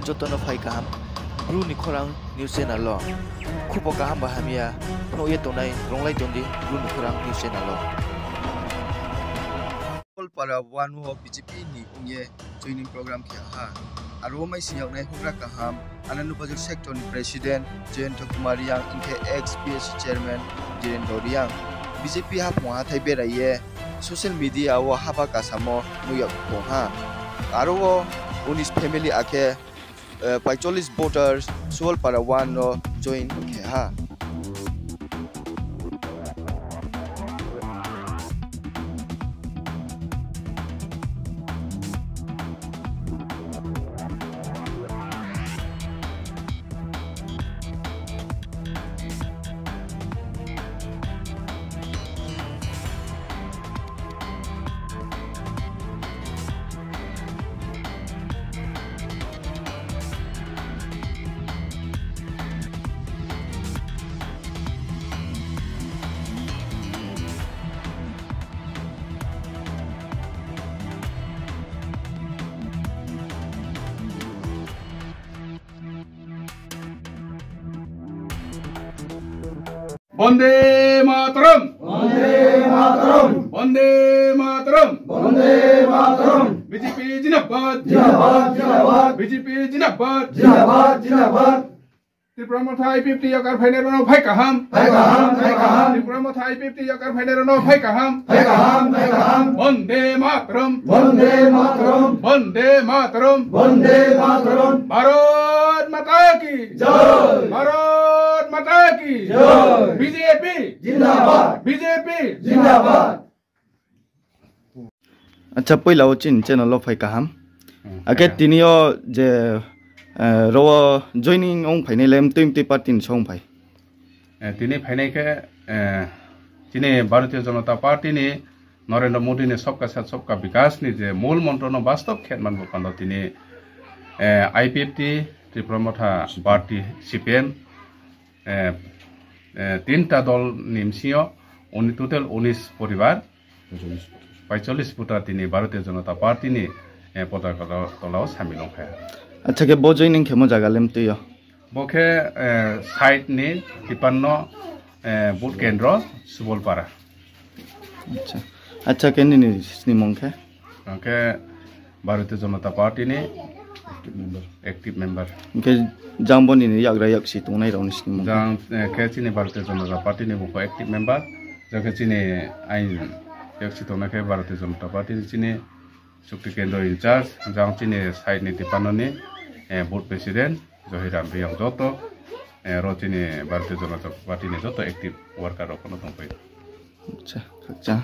jotono phai kaham bru ni khorang news channel lo khupo kaham bahamia no ye tonai ronglai tondi bru ni khorang news channel lo all para one ho BJP ni ungye joining program kya ha aro mai siyang nai hukra kaham Anandabazar sector ni president Jayant Kumar yang inke ex PSC chairman Jiren Doriang BJP ha phwa thai be raiye social media wa haba kasamo nuyak pha aro unis family ake 45 voters sual para one no join ke ha Bande Mataram! Bande Mataram! Bande Mataram! Bande Mataram! BJP Jinabad! Jinabad! Jinabad! BJP Jinabad! Jinabad! Jinabad! Tripura Mathai 50 yakar phainero phai kaham! Phai kaham! Phai kaham! Tripura Mathai 50 yakar phainero phai kaham! Phai kaham! Phai kaham! Bande Mataram! Bande Mataram! Bande Mataram! Bande Mataram! Bharat Mata ki Jai! Bharat Mata ki Jai! BJP Jinabad! BJP Jinabad! अच्छा पहिला चिन channel लो phi kaham आगे तिनियो जे रो joining ओं फाइने लेम Tim party सों phi तिनी फाइने के तिनी Bharatiya Janata party ने नरेंद्र मोदी ने सबका साथ सबका विकास ने जे मूल मंत्र न वास्तव खेतमान बकंद तिनी आईपीएफटी त्रिपुरा माथा पार्टी सीपीएम तीनटा दल निमसियो टोटल 19 परिवार 45 फुटा तिनी भारतीय जनता पार्टी ने पताका तलाव सामिल होखाया अच्छा के बो जॉइनिंग खेमो जागा लेम तियो बोखे साइट ने 53 बुथ केंद्र सुबलपारा अच्छा अच्छा के नि स्निमंखे के भारतीय जनता पार्टी ने एक्टिव मेंबर के जांबोनी नि याग्रा याक्सी तंगनाय रावनि स्निमंखे जां के चिने भारतीय जनता पार्टी ने बुको एक्टिव मेंबर जके चिने आइन याक्सी तंगनाय भारतीय जनता पार्टी चिने शक्ति केंद्र इंचार्ज जां चिने साइड नि तिपाननि बुथ प्रेसिडेंट जहिराम बियां जतो रोचिने भारतीय जनता पार्टी ने जतो एक्टिव वर्कर रखनो दंफायो अच्छा अच्छा